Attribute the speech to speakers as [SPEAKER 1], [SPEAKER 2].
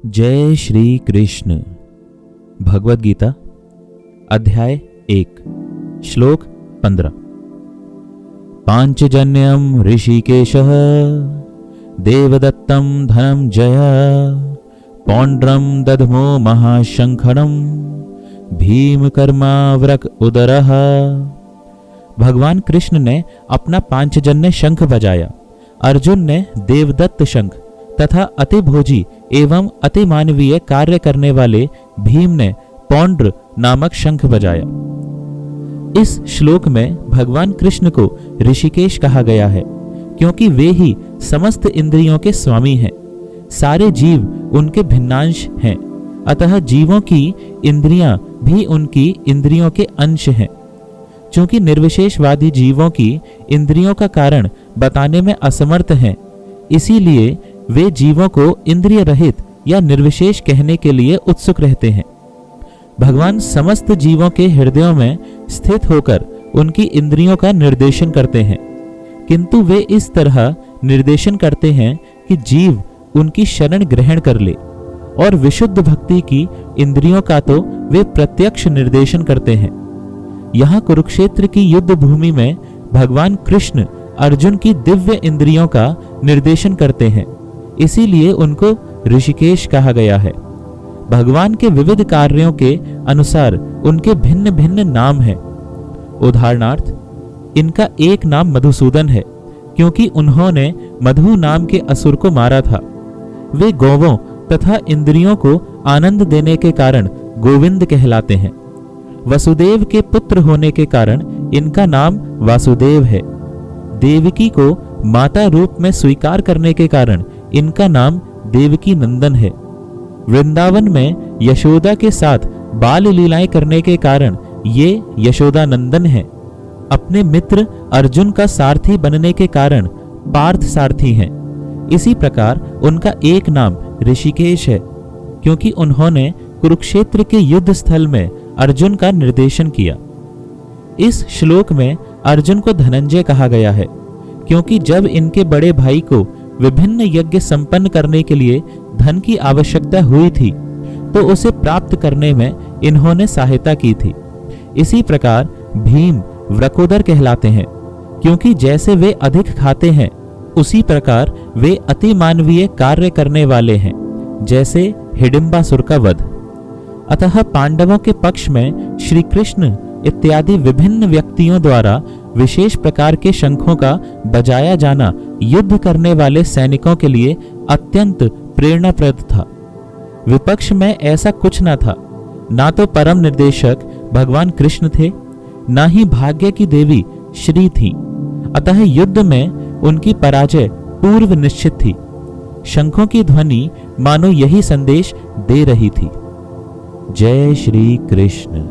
[SPEAKER 1] जय श्री कृष्ण। भगवद गीता अध्याय 1 श्लोक 15। पांचजन्यम ऋषिकेशः देवदत्तं धनं जय पौंड्रम दधमो महाशंखनम भीमकर्माव्रक उदरः। भगवान कृष्ण ने अपना पांचजन्य शंख बजाया। अर्जुन ने देवदत्त शंख तथा अति भोजी एवं अति मानवीय कार्य करने वाले भीम ने पौंड्र नामक शंख बजाया। इस श्लोक में भगवान कृष्ण को ऋषिकेश कहा गया है क्योंकि वे ही समस्त इंद्रियों के स्वामी हैं। सारे जीव उनके भिन्नांश हैं, अतः जीवों की इंद्रियां भी उनकी इंद्रियों के अंश हैं। चूंकि निर्विशेषवादी जीवों की इंद्रियों का कारण बताने में असमर्थ हैं, इसीलिए वे जीवों को इंद्रिय रहित या निर्विशेष कहने के लिए उत्सुक रहते हैं। भगवान समस्त जीवों के हृदयों में स्थित होकर उनकी इंद्रियों का निर्देशन करते हैं, किंतु वे इस तरह निर्देशन करते हैं कि जीव उनकी शरण ग्रहण कर ले, और विशुद्ध भक्ति की इंद्रियों का तो वे प्रत्यक्ष निर्देशन करते हैं। यहाँ कुरुक्षेत्र की युद्ध भूमि में भगवान कृष्ण अर्जुन की दिव्य इंद्रियों का निर्देशन करते हैं, इसीलिए उनको ऋषिकेश कहा गया है। भगवान के विविध कार्यों के अनुसार उनके भिन्न भिन्न नाम हैं। उदाहरणार्थ, इनका एक नाम मधुसूदन है क्योंकि उन्होंने मधु नाम के असुर को मारा था। वे गौवों तथा इंद्रियों को आनंद देने के कारण गोविंद कहलाते हैं। वसुदेव के पुत्र होने के कारण इनका नाम वासुदेव है। देवकी को माता रूप में स्वीकार करने के कारण इनका नाम देवकी नंदन है। वृंदावन में यशोदा के साथ बाल लीलाएं करने के कारण ये यशोदा नंदन है। अपने मित्र अर्जुन का सारथी बनने के कारण पार्थ सारथी हैं। इसी प्रकार उनका एक नाम ऋषिकेश है क्योंकि उन्होंने कुरुक्षेत्र के युद्ध स्थल में अर्जुन का निर्देशन किया। इस श्लोक में अर्जुन को धनंजय कहा गया है क्योंकि जब इनके बड़े भाई को विभिन्न यज्ञ संपन्न करने के लिए धन की आवश्यकता हुई थी तो उसे प्राप्त करने में इन्होंने सहायता की थी। इसी प्रकार भीम व्रकोदर कहलाते हैं क्योंकि जैसे वे अधिक खाते हैं उसी प्रकार वे अति मानवीय कार्य करने वाले हैं, जैसे हिडिंबासुर का वध। अतः पांडवों के पक्ष में श्री कृष्ण इत्यादि विभिन्न व्यक्तियों द्वारा विशेष प्रकार के शंखों का बजाया जाना युद्ध करने वाले सैनिकों के लिए अत्यंत प्रेरणाप्रद था। विपक्ष में ऐसा कुछ न था। ना तो परम निर्देशक भगवान कृष्ण थे, ना ही भाग्य की देवी श्री थी। अतः युद्ध में उनकी पराजय पूर्व निश्चित थी। शंखों की ध्वनि मानो यही संदेश दे रही थी। जय श्री कृष्ण।